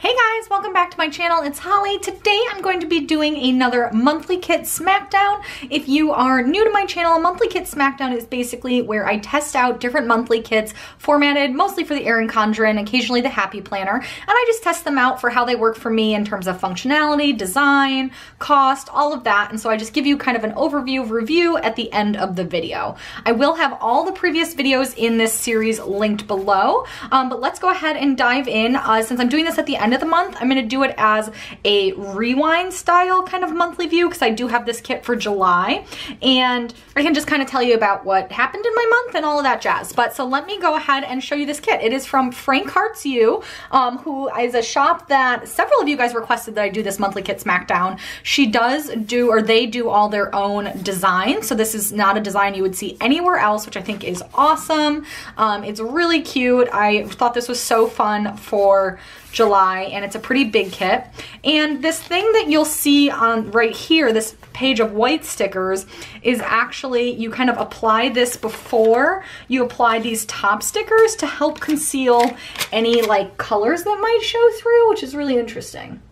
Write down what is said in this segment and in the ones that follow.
Hey guys, welcome back to my channel. It's Holly. Today I'm going to be doing another monthly kit smackdown. If you are new to my channel, a monthly kit smackdown is basically where I test out different monthly kits formatted mostly for the Erin Condren, occasionally the Happy Planner, and I just test them out for how they work for me in terms of functionality, design, cost, all of that. And so I just give you kind of an overview review at the end of the video. I will have all the previous videos in this series linked below, but let's go ahead and dive in. Since I'm doing this at the end of the month, I'm going to do it as a rewind style kind of monthly view because I do have this kit for July, and I can just kind of tell you about what happened in my month and all of that jazz. But so let me go ahead and show you this kit. It is from Frank Hearts You, who is a shop that several of you guys requested that I do this monthly kit smackdown. She does do, or they do all their own designs, so this is not a design you would see anywhere else, which I think is awesome. It's really cute. I thought this was so fun for July, and it's a pretty big kit. And this thing that you'll see on right here, this page of white stickers, is actually, you kind of apply this before you apply these top stickers to help conceal any like colors that might show through, which is really interesting.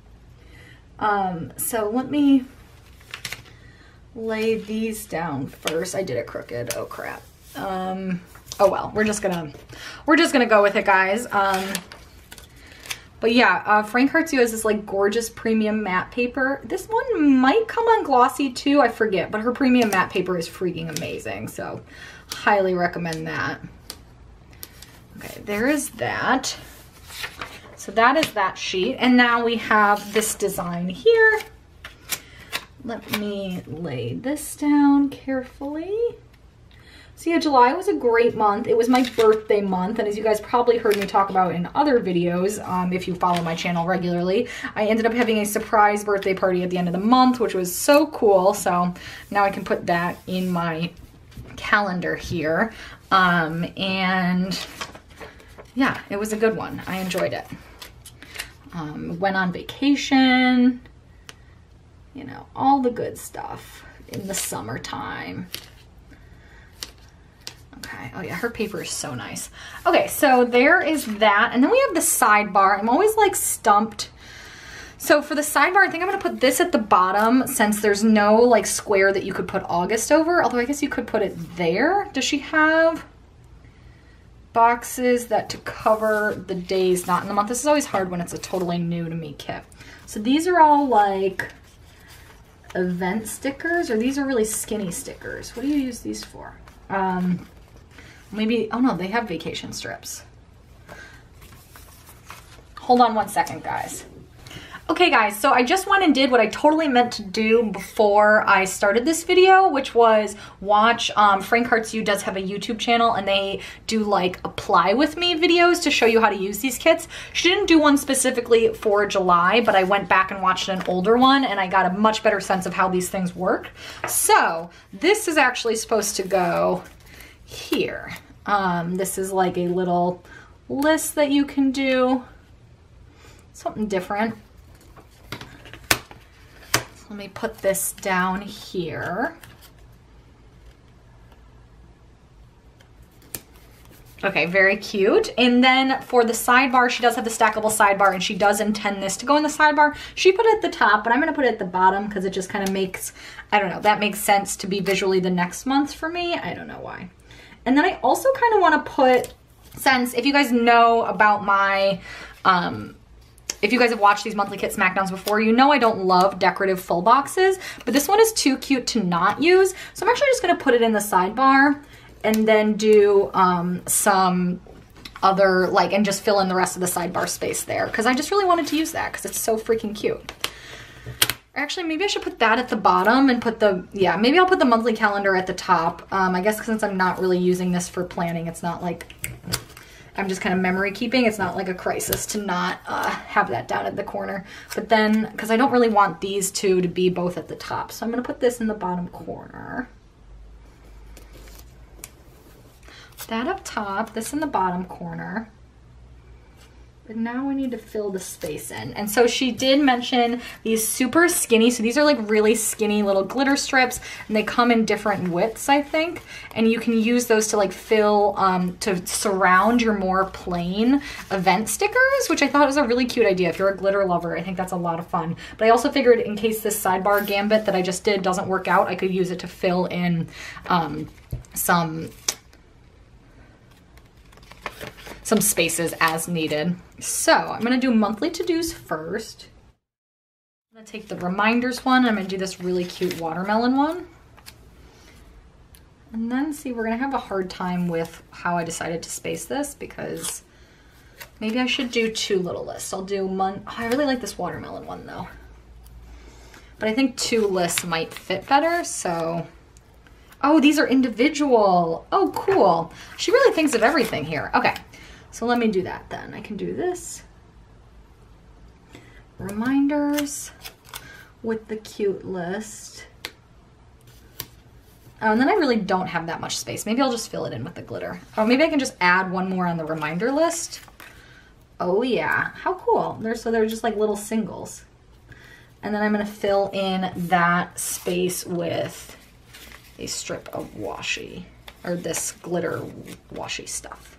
So let me lay these down first. I did it crooked. Oh crap. Oh well, we're just gonna go with it, guys. But yeah, Frank Hearts You has this like gorgeous premium matte paper. This one might come on glossy too, I forget, but her premium matte paper is freaking amazing, so highly recommend that. Okay, there is that. So that is that sheet, and now we have this design here. Let me lay this down carefully. So yeah, July was a great month. It was my birthday month, and as you guys probably heard me talk about in other videos, if you follow my channel regularly, I ended up having a surprise birthday party at the end of the month, which was so cool. So now I can put that in my calendar here. And yeah, it was a good one. I enjoyed it. Went on vacation, you know, all the good stuff in the summertime. Okay, oh yeah, her paper is so nice. Okay, so there is that, and then we have the sidebar. I'm always like stumped. So for the sidebar, I think I'm gonna put this at the bottom since there's no like square that you could put August over, although I guess you could put it there. Does she have boxes that to cover the days not in the month? This is always hard when it's a totally new to me kit. So these are all like event stickers, or these are really skinny stickers. What do you use these for? Maybe, oh no, they have vacation strips. Hold on one second, guys. Okay guys, so I just went and did what I totally meant to do before I started this video, which was watch, Frank Hearts You does have a YouTube channel, and they do like apply with me videos to show you how to use these kits. She didn't do one specifically for July, but I went back and watched an older one, and I got a much better sense of how these things work. So this is actually supposed to go here. This is like a little list that you can do, something different. Let me put this down here. Okay, very cute. And then for the sidebar, she does have the stackable sidebar, and she does intend this to go in the sidebar. She put it at the top, but I'm gonna put it at the bottom because it just kind of makes, I don't know, that makes sense to be visually the next month for me. I don't know why. And then I also kind of want to put, since if you guys know about my, if you guys have watched these monthly kit smackdowns before, you know I don't love decorative full boxes, but this one is too cute to not use. So I'm actually just gonna put it in the sidebar and then do some other, like, and just fill in the rest of the sidebar space there, because I just really wanted to use that because it's so freaking cute. Actually, maybe I should put that at the bottom and put the, yeah, maybe I'll put the monthly calendar at the top. I guess since I'm not really using this for planning, it's not like, I'm just kind of memory keeping. It's not like a crisis to not have that down at the corner. But then, because I don't really want these two to be both at the top, so I'm going to put this in the bottom corner. That up top, this in the bottom corner. But now we need to fill the space in. And so she did mention these super skinny, so these are like really skinny little glitter strips, and they come in different widths, I think. And you can use those to like fill, to surround your more plain event stickers, which I thought was a really cute idea. If you're a glitter lover, I think that's a lot of fun. But I also figured in case this sidebar gambit that I just did doesn't work out, I could use it to fill in some spaces as needed. So I'm gonna do monthly to-dos first. I'm gonna take the reminders one, and I'm gonna do this really cute watermelon one. And then see, we're gonna have a hard time with how I decided to space this, because maybe I should do 2 little lists. I'll do oh, I really like this watermelon one though. But I think 2 lists might fit better, so. Oh, these are individual. Oh, cool. She really thinks of everything here. Okay. So let me do that then. I can do this. Reminders with the cute list. Oh, and then I really don't have that much space. Maybe I'll just fill it in with the glitter. Oh, maybe I can just add 1 more on the reminder list. Oh yeah, how cool. So they're just like little singles. And then I'm gonna fill in that space with a strip of washi, or this glitter washi stuff.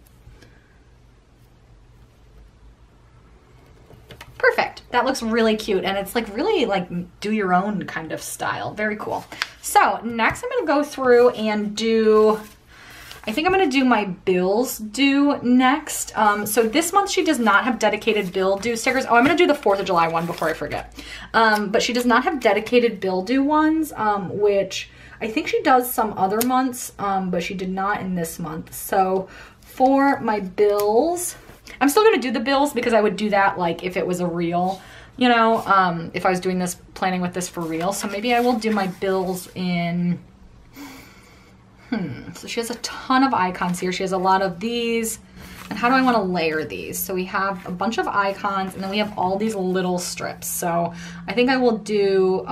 Perfect. That looks really cute, and it's like really like do your own kind of style. Very cool. So next I'm gonna go through and do, I think I'm gonna do my bills due next. So this month she does not have dedicated bill due stickers. Oh, I'm gonna do the 4th of July one before I forget. But she does not have dedicated bill due ones, which I think she does some other months, but she did not in this month. So for my bills, I'm still gonna do the bills because I would do that like if it was a real, you know, if I was doing this, planning with this for real. So maybe I will do my bills in, so she has a ton of icons here. She has a lot of these. And how do I wanna layer these? So we have a bunch of icons, and then we have all these little strips. So I think I will do,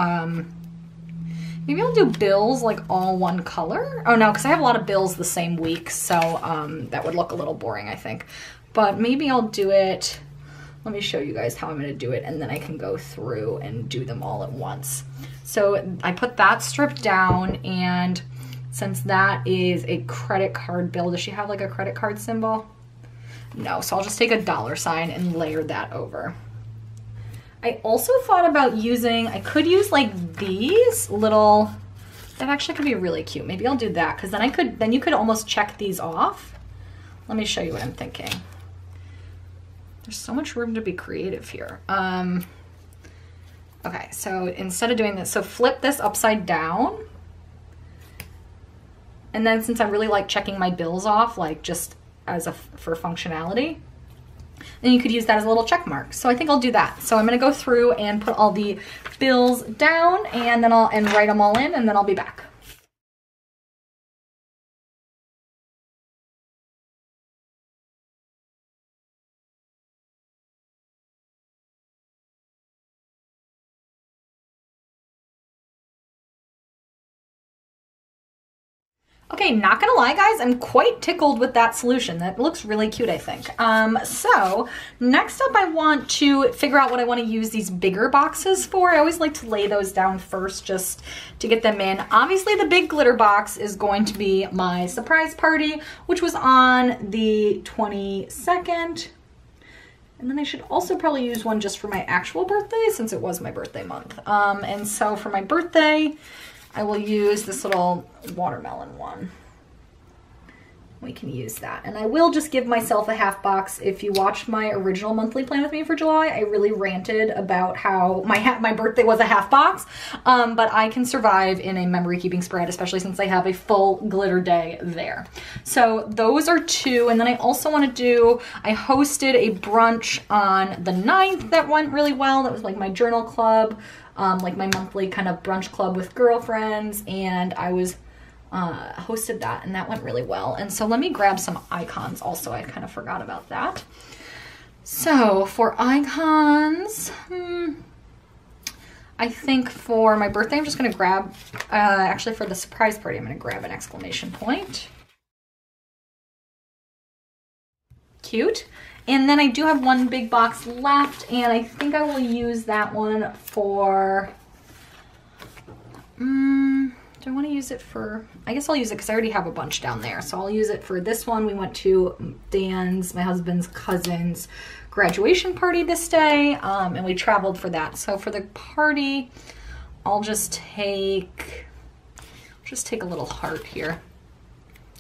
maybe I'll do bills like all one color. Oh no, because I have a lot of bills the same week, so that would look a little boring, I think. But maybe I'll do it, let me show you guys how I'm gonna do it, and then I can go through and do them all at once. So I put that strip down, and since that is a credit card bill, does she have like a credit card symbol? No, so I'll just take a $sign and layer that over. I also thought about using, I could use like these little, that actually could be really cute. Maybe I'll do that, because then you could almost check these off. Let me show you what I'm thinking. There's so much room to be creative here. Okay, so instead of doing this, so flip this upside down. And then since I really like checking my bills off, like just as for functionality, then you could use that as a little check mark. So I think I'll do that. So I'm gonna go through and put all the bills down, and then I'll write them all in, and then I'll be back. Okay, not gonna lie guys, I'm quite tickled with that solution. That looks really cute, I think. So next up I want to figure out what I want to use these bigger boxes for. I always like to lay those down first just to get them in. Obviously the big glitter box is going to be my surprise party, which was on the 22nd. And then I should also probably use one just for my actual birthday, since it was my birthday month. And so for my birthday, I will use this little watermelon one. We can use that. And I will just give myself a half box. If you watched my original monthly plan with me for July, I really ranted about how my birthday was a half box, but I can survive in a memory keeping spread, especially since I have a full glitter day there. So those are 2. And then I also want to do, I hosted a brunch on the 9th that went really well. That was like my journal club, like my monthly kind of brunch club with girlfriends, and I was hosted that, and that went really well. And so let me grab some icons also. I kind of forgot about that. So for icons, I think for my birthday, I'm just gonna grab, actually for the surprise party, I'm gonna grab an exclamation point. Cute. And then I do have one big box left, and I think I will use that one for, do I want to use it for, I guess I'll use it because I already have a bunch down there. So I'll use it for this one. We went to Dan's, my husband's cousin's graduation party this day, and we traveled for that. So for the party, I'll just take a little heart here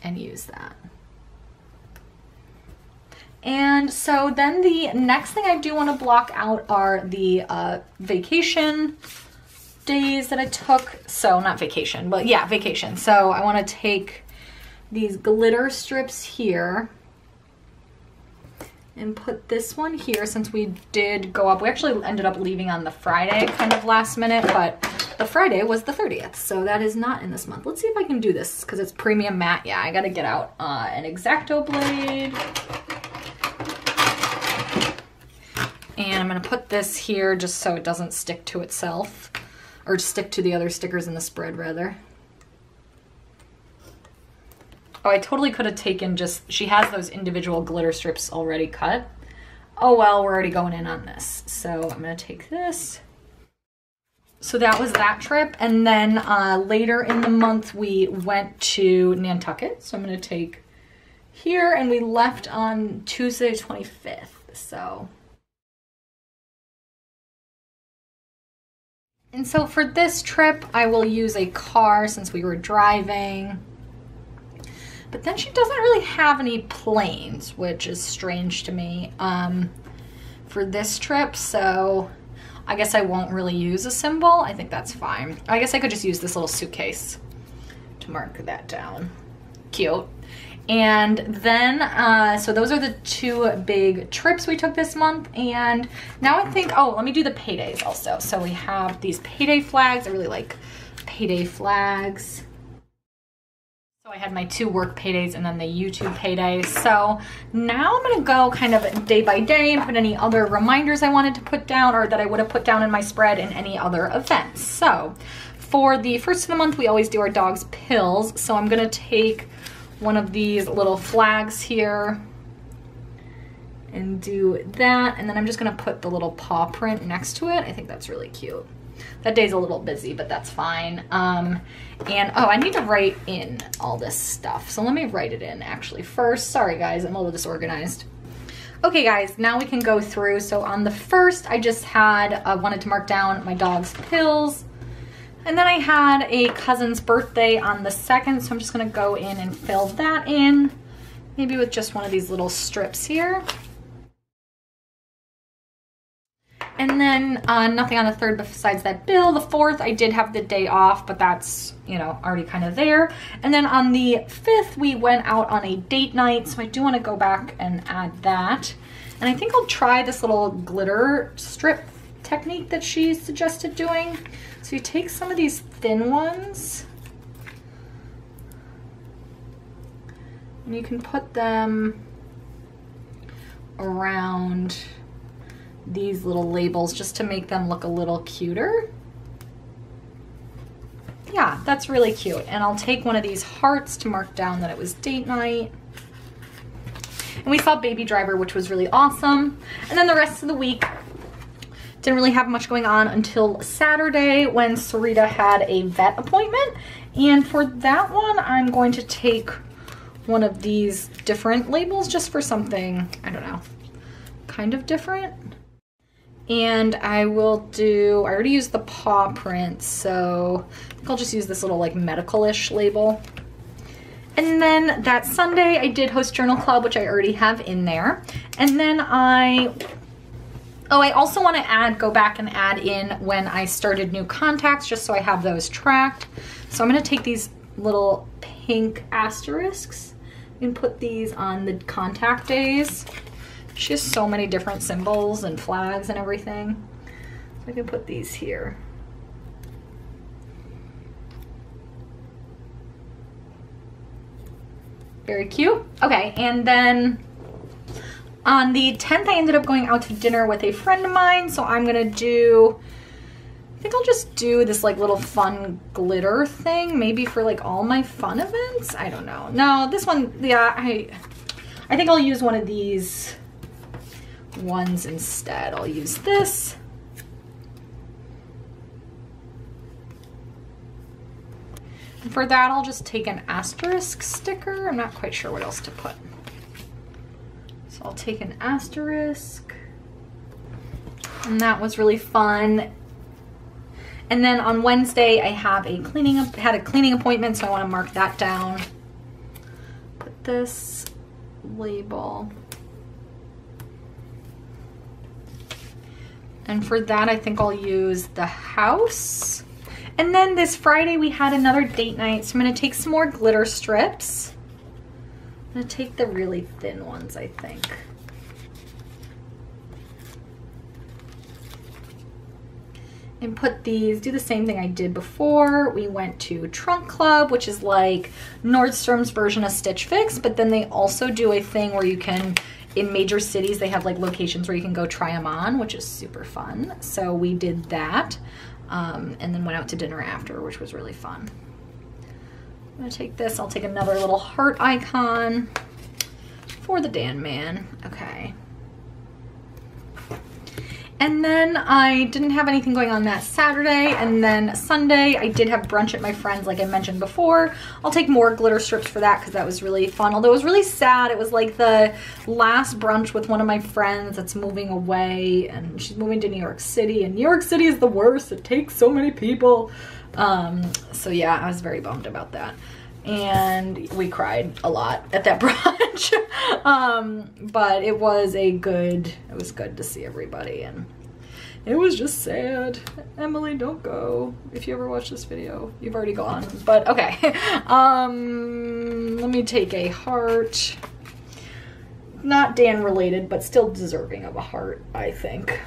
and use that. And so then the next thing I do want to block out are the vacation days that I took. So not vacation, but yeah, vacation. So I want to take these glitter strips here and put this one here since we did go up. We actually ended up leaving on the Friday kind of last minute, but the Friday was the 30th. So that is not in this month. Let's see if I can do this because it's premium matte. Yeah, I got to get out an X-Acto blade. And I'm going to put this here just so it doesn't stick to itself, or stick to the other stickers in the spread rather. Oh, I totally could have taken just, she has those individual glitter strips already cut. Oh well, we're already going in on this. So I'm going to take this. So that was that trip. And then later in the month, we went to Nantucket. So I'm going to take here, and we left on Tuesday, 25th. So. And so for this trip, I will use a car since we were driving. But then she doesn't really have any planes, which is strange to me for this trip. So I guess I won't really use a symbol. I think that's fine. I guess I could just use this little suitcase to mark that down. Cute. And then, so those are the two big trips we took this month. And now I think, oh, let me do the paydays also. So we have these payday flags. I really like payday flags. So I had my 2 work paydays and then the YouTube payday. So now I'm gonna go kind of day by day and put any other reminders I wanted to put down or that I would have put down in my spread in any other events. So for the first of the month, we always do our dog's pills. So I'm gonna take one of these little flags here and do that. And then I'm just gonna put the little paw print next to it. I think that's really cute. That day's a little busy, but that's fine. And oh, I need to write in all this stuff. So let me write it in actually first. Sorry guys, I'm a little disorganized. Okay guys, now we can go through. So on the first, I just had, wanted to mark down my dog's pills. And then I had a cousin's birthday on the 2nd, so I'm just gonna go in and fill that in, maybe with just one of these little strips here. And then nothing on the 3rd besides that bill. The 4th, I did have the day off, but that's, you know, already kind of there. And then on the 5th, we went out on a date night, so I do wanna go back and add that. And I think I'll try this little glitter strip technique that she suggested doing. So you take some of these thin ones and you can put them around these little labels just to make them look a little cuter. Yeah, that's really cute. And I'll take one of these hearts to mark down that it was date night. And we saw Baby Driver, which was really awesome. And then the rest of the week, didn't really have much going on until Saturday when Sarita had a vet appointment. And for that one, I'm going to take one of these different labels just for something, I don't know, kind of different. And I will do, I already used the paw print, so I think I'll just use this little like medical-ish label. And then that Sunday, I did host Journal Club, which I already have in there. And then I also want to go back and add in when I started new contacts, just so I have those tracked. So I'm going to take these little pink asterisks and put these on the contact days. She has so many different symbols and flags and everything. So I can put these here. Very cute. Okay, and then on the 10th, I ended up going out to dinner with a friend of mine, so I'm gonna do, I think I'll just do this like little fun glitter thing, maybe for like all my fun events? I don't know. No, this one, yeah, I think I'll use one of these ones instead. I'll use this. And for that, I'll just take an asterisk sticker. I'm not quite sure what else to put. So I'll take an asterisk. And that was really fun. And then on Wednesday, I have had a cleaning appointment, so I want to mark that down. Put this label. And for that, I think I'll use the house. And then this Friday, we had another date night, so I'm gonna take some more glitter strips. I'm gonna take the really thin ones, I think. And put these, do the same thing I did before. We went to Trunk Club, which is like Nordstrom's version of Stitch Fix, but then they also do a thing where you can, in major cities, they have like locations where you can go try them on, which is super fun. So we did that, and then went out to dinner after, which was really fun. I'm gonna take this, I'll take another little heart icon for the Dan Man, okay. And then I didn't have anything going on that Saturday, and then Sunday I did have brunch at my friend's like I mentioned before. I'll take more glitter strips for that because that was really fun, although it was really sad. It was like the last brunch with one of my friends that's moving away, and she's moving to New York City, and New York City is the worst. It takes so many people. So yeah, I was very bummed about that. And we cried a lot at that brunch. But it was good to see everybody, and it was just sad. Emily, don't go. If you ever watch this video, you've already gone, but okay. Let me take a heart. Not Dan related, but still deserving of a heart, I think.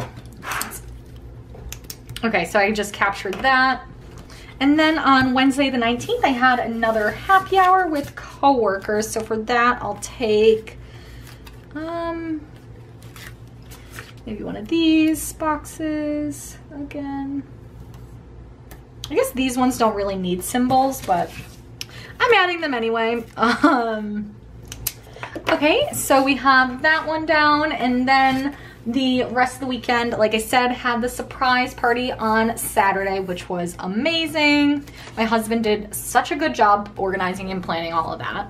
Okay, so I just captured that. And then on Wednesday the 19th, I had another happy hour with coworkers. So for that, I'll take maybe one of these boxes again. I guess these ones don't really need symbols, but I'm adding them anyway. Okay, so we have that one down, and then the rest of the weekend, like I said, had the surprise party on Saturday, which was amazing. My husband did such a good job organizing and planning all of that.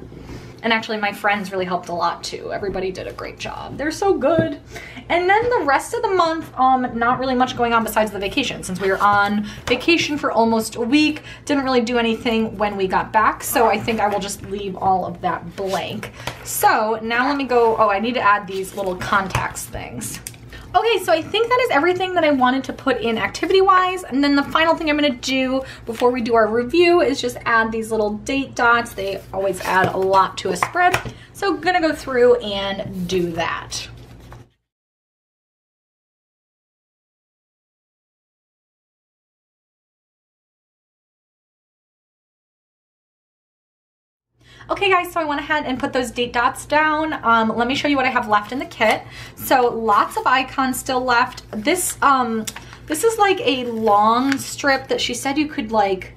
And actually my friends really helped a lot too. Everybody did a great job. They're so good. And then the rest of the month, not really much going on besides the vacation. Since we were on vacation for almost a week, didn't really do anything when we got back. So I think I will just leave all of that blank. So now let me go, oh, I need to add these little contacts things. Okay, so I think that is everything that I wanted to put in activity-wise. And then the final thing I'm gonna do before we do our review is just add these little date dots. They always add a lot to a spread. So I'm gonna go through and do that. Okay guys, so I went ahead and put those date dots down. Let me show you what I have left in the kit. So lots of icons still left. This is like a long strip that she said you could like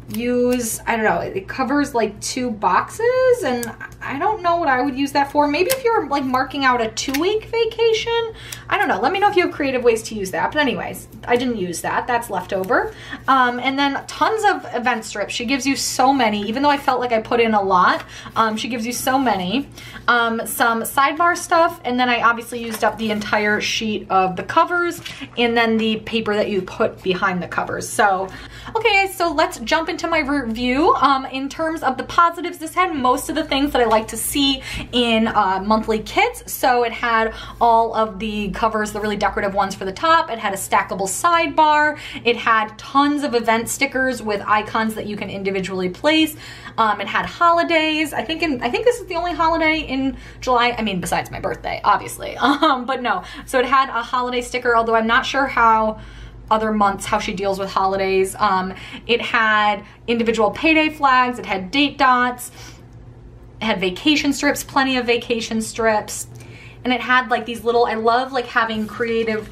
use, I don't know, it covers like 2 boxes, and I don't know what I would use that for. Maybe if you're like marking out a 2-week vacation, I don't know. Let me know if you have creative ways to use that. But anyways, I didn't use that. That's left over. And then tons of event strips. She gives you so many, even though I felt like I put in a lot. She gives you so many. Some sidebar stuff, and then I obviously used up the entire sheet of the covers, and then the paper that you put behind the covers. So, okay guys, so let's jump into my review. In terms of the positives, this had most of the things that I like to see in monthly kits. So it had all of the covers, the really decorative ones for the top. It had a stackable sidebar. It had tons of event stickers with icons that you can individually place. It had holidays. I think this is the only holiday in July. I mean, besides my birthday, obviously. But no. So it had a holiday sticker, although I'm not sure how other months, how she deals with holidays. It had individual payday flags. It had date dots. It had vacation strips, plenty of vacation strips. And it had like these little, I love like having creative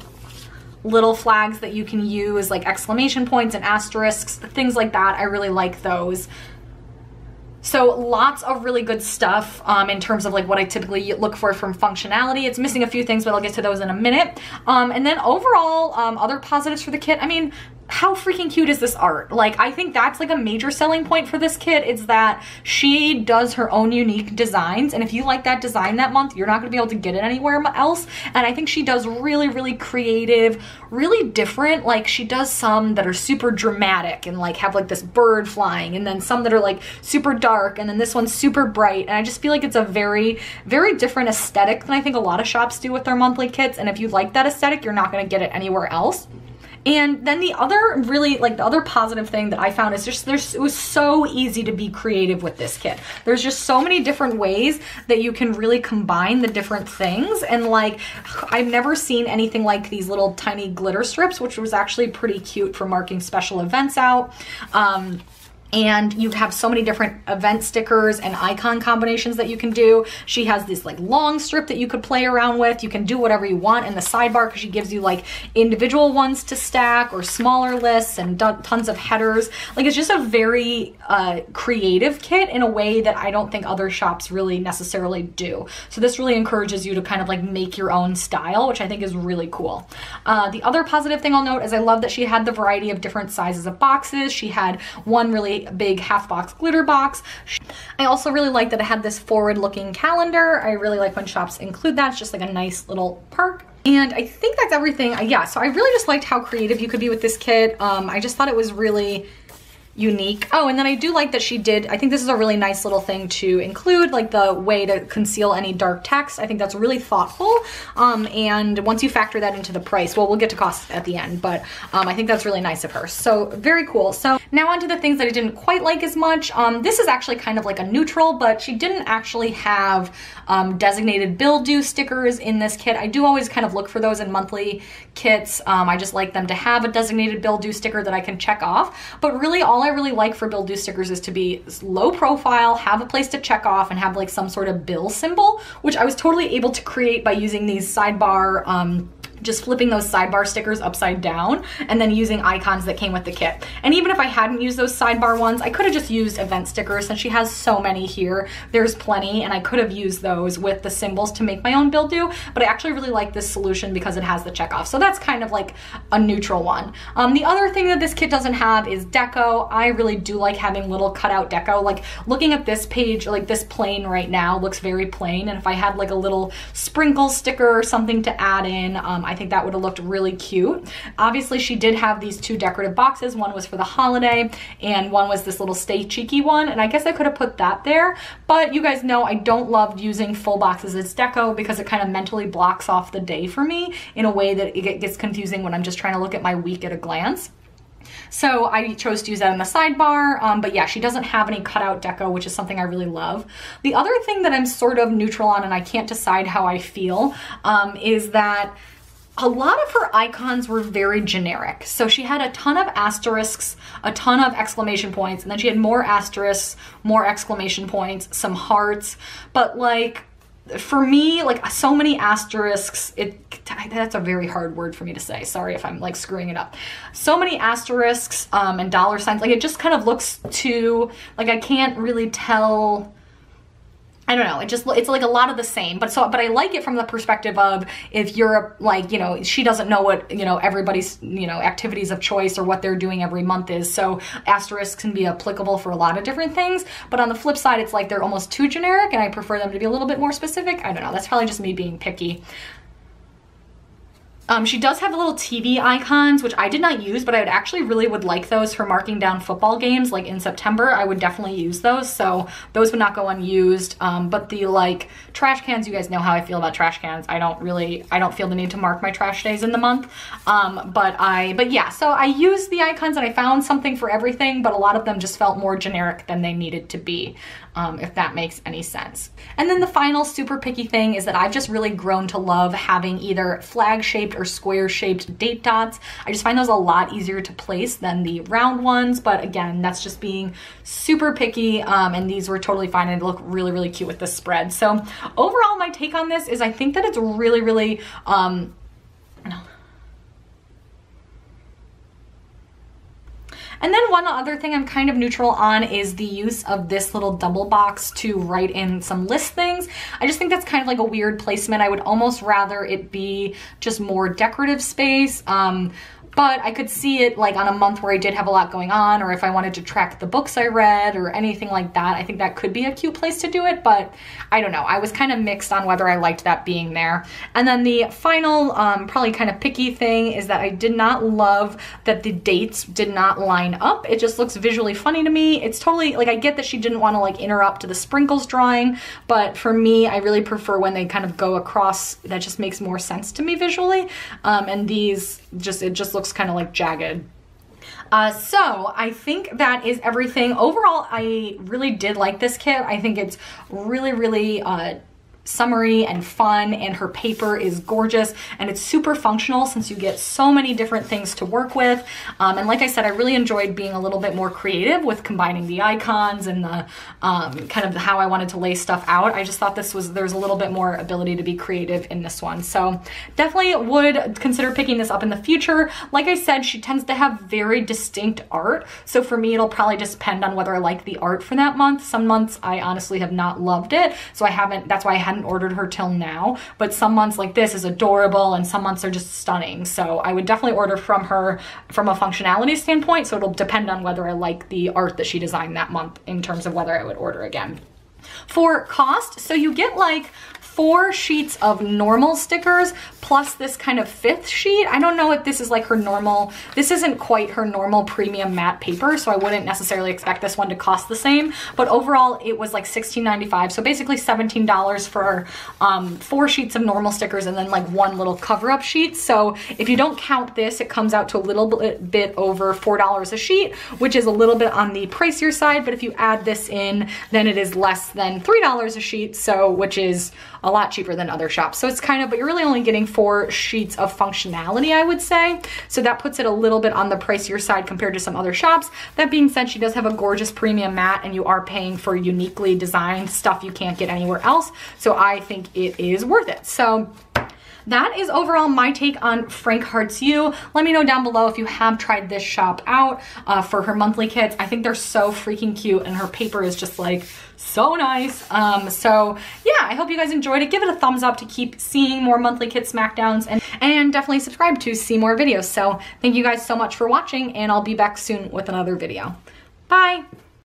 little flags that you can use, like exclamation points and asterisks, things like that. I really like those. So lots of really good stuff in terms of like what I typically look for from functionality. It's missing a few things, but I'll get to those in a minute. And then overall, other positives for the kit. I mean, how freaking cute is this art? Like, I think that's like a major selling point for this kit, is that she does her own unique designs. And if you like that design that month, you're not gonna be able to get it anywhere else. And I think she does really, really creative, really different. Like, she does some that are super dramatic and like have like this bird flying, and then some that are like super dark, and then this one's super bright. And I just feel like it's a very, very different aesthetic than I think a lot of shops do with their monthly kits. And if you like that aesthetic, you're not gonna get it anywhere else. And then the other really, like the other positive thing that I found is just it was so easy to be creative with this kit. There's just so many different ways that you can really combine the different things. And like, I've never seen anything like these little tiny glitter strips, which was actually pretty cute for marking special events out. And you have so many different event stickers and icon combinations that you can do. She has this like long strip that you could play around with. You can do whatever you want in the sidebar, because she gives you like individual ones to stack or smaller lists and tons of headers. Like, it's just a very creative kit in a way that I don't think other shops really necessarily do. So this really encourages you to kind of like make your own style, which I think is really cool. The other positive thing I'll note is I love that she had the variety of different sizes of boxes. She had one really big half box glitter box. I also really like that it had this forward looking calendar. I really like when shops include that. It's just like a nice little perk. And I think that's everything. Yeah, so I really just liked how creative you could be with this kit. I just thought it was really unique. Oh, and then I do like that she did, I think this is a really nice little thing to include, like the way to conceal any dark text. I think that's really thoughtful. And once you factor that into the price, well, we'll get to cost at the end, but I think that's really nice of her. So very cool. So now onto the things that I didn't quite like as much. This is actually kind of like a neutral, but she didn't actually have designated bill due stickers in this kit. I do always kind of look for those in monthly kits. I just like them to have a designated bill due sticker that I can check off. But really, all I really like for bill due stickers is to be low profile, have a place to check off, and have like some sort of bill symbol, which I was totally able to create by using these sidebar just flipping those sidebar stickers upside down and then using icons that came with the kit. And even if I hadn't used those sidebar ones, I could have just used event stickers, since she has so many here. There's plenty, and I could have used those with the symbols to make my own bill due, but I actually really like this solution because it has the check off. So that's kind of like a neutral one. The other thing that this kit doesn't have is deco. I really do like having little cutout deco. Like, looking at this page, like this plain right now looks very plain, and if I had like a little sprinkle sticker or something to add in, I think that would have looked really cute. Obviously, she did have these two decorative boxes. One was for the holiday, and one was this little Stay Cheeky one, and I guess I could have put that there, but you guys know I don't love using full boxes as deco because it kind of mentally blocks off the day for me in a way that it gets confusing when I'm just trying to look at my week at a glance. So I chose to use that in the sidebar, but yeah, she doesn't have any cutout deco, which is something I really love. The other thing that I'm sort of neutral on, and I can't decide how I feel, is that a lot of her icons were very generic. So she had a ton of asterisks, a ton of exclamation points, and then she had more asterisks, more exclamation points, some hearts, but like, for me, like, so many asterisks, that's a very hard word for me to say. Sorry if I'm like screwing it up. So many asterisks and dollar signs, like it just kind of looks too, like I can't really tell. I don't know, it's like a lot of the same, but I like it from the perspective of, if you're like, you know, she doesn't know what, you know, everybody's, you know, activities of choice or what they're doing every month is. So asterisks can be applicable for a lot of different things, but on the flip side, it's like they're almost too generic, and I prefer them to be a little bit more specific. I don't know, that's probably just me being picky. She does have the little TV icons, which I did not use, but I would like those for marking down football games. Like in September, I would definitely use those. So those would not go unused. But the like trash cans, you guys know how I feel about trash cans. I don't feel the need to mark my trash days in the month. But yeah, so I used the icons and I found something for everything, but a lot of them just felt more generic than they needed to be, if that makes any sense. And then the final super picky thing is that I've just really grown to love having either flag-shaped or square-shaped date dots. I just find those a lot easier to place than the round ones, but again, that's just being super picky, and these were totally fine and look really, really cute with this spread. So overall, my take on this is I think that it's really, really, And then one other thing I'm kind of neutral on is the use of this little double box to write in some list things. I just think that's kind of like a weird placement. I would almost rather it be just more decorative space. But I could see it like on a month where I did have a lot going on, or if I wanted to track the books I read or anything like that. I think that could be a cute place to do it, but I don't know. I was kind of mixed on whether I liked that being there. And then the final, probably kind of picky thing is that I did not love that the dates did not line up. It just looks visually funny to me. It's totally, like, I get that she didn't want to like interrupt the sprinkles drawing, but for me, I really prefer when they kind of go across. That just makes more sense to me visually. And these it just looks kind of like jagged. So I think that is everything. Overall, I really did like this kit. I think it's really summery and fun, and her paper is gorgeous, and it's super functional since you get so many different things to work with. And like I said, I really enjoyed being a little bit more creative with combining the icons and the kind of how I wanted to lay stuff out. I just thought there's a little bit more ability to be creative in this one. So definitely would consider picking this up in the future. Like I said, she tends to have very distinct art. So for me, it'll probably just depend on whether I like the art for that month. Some months I honestly have not loved it. So that's why I hadn't ordered her till now, but some months like this is adorable and some months are just stunning. So I would definitely order from her from a functionality standpoint. So it'll depend on whether I like the art that she designed that month in terms of whether I would order again. For cost, so you get like 4 sheets of normal stickers plus this kind of 5th sheet. I don't know if this is like her normal, this isn't quite her normal premium matte paper, so I wouldn't necessarily expect this one to cost the same, but overall it was like $16.95, so basically $17 for 4 sheets of normal stickers and then like 1 little cover-up sheet. So if you don't count this, it comes out to a little bit over $4 a sheet, which is a little bit on the pricier side, but if you add this in, then it is less than $3 a sheet, so which is a lot cheaper than other shops. So it's kind of, but you're really only getting 4 sheets of functionality, I would say. So that puts it a little bit on the pricier side compared to some other shops. That being said, she does have a gorgeous premium matte, and you are paying for uniquely designed stuff you can't get anywhere else. So I think it is worth it. So that is overall my take on Frank Hearts You. Let me know down below if you have tried this shop out for her monthly kits. I think they're so freaking cute, and her paper is just like so nice. So yeah, I hope you guys enjoyed it. Give it a thumbs up to keep seeing more monthly kit smackdowns, and definitely subscribe to see more videos. So thank you guys so much for watching, and I'll be back soon with another video. Bye.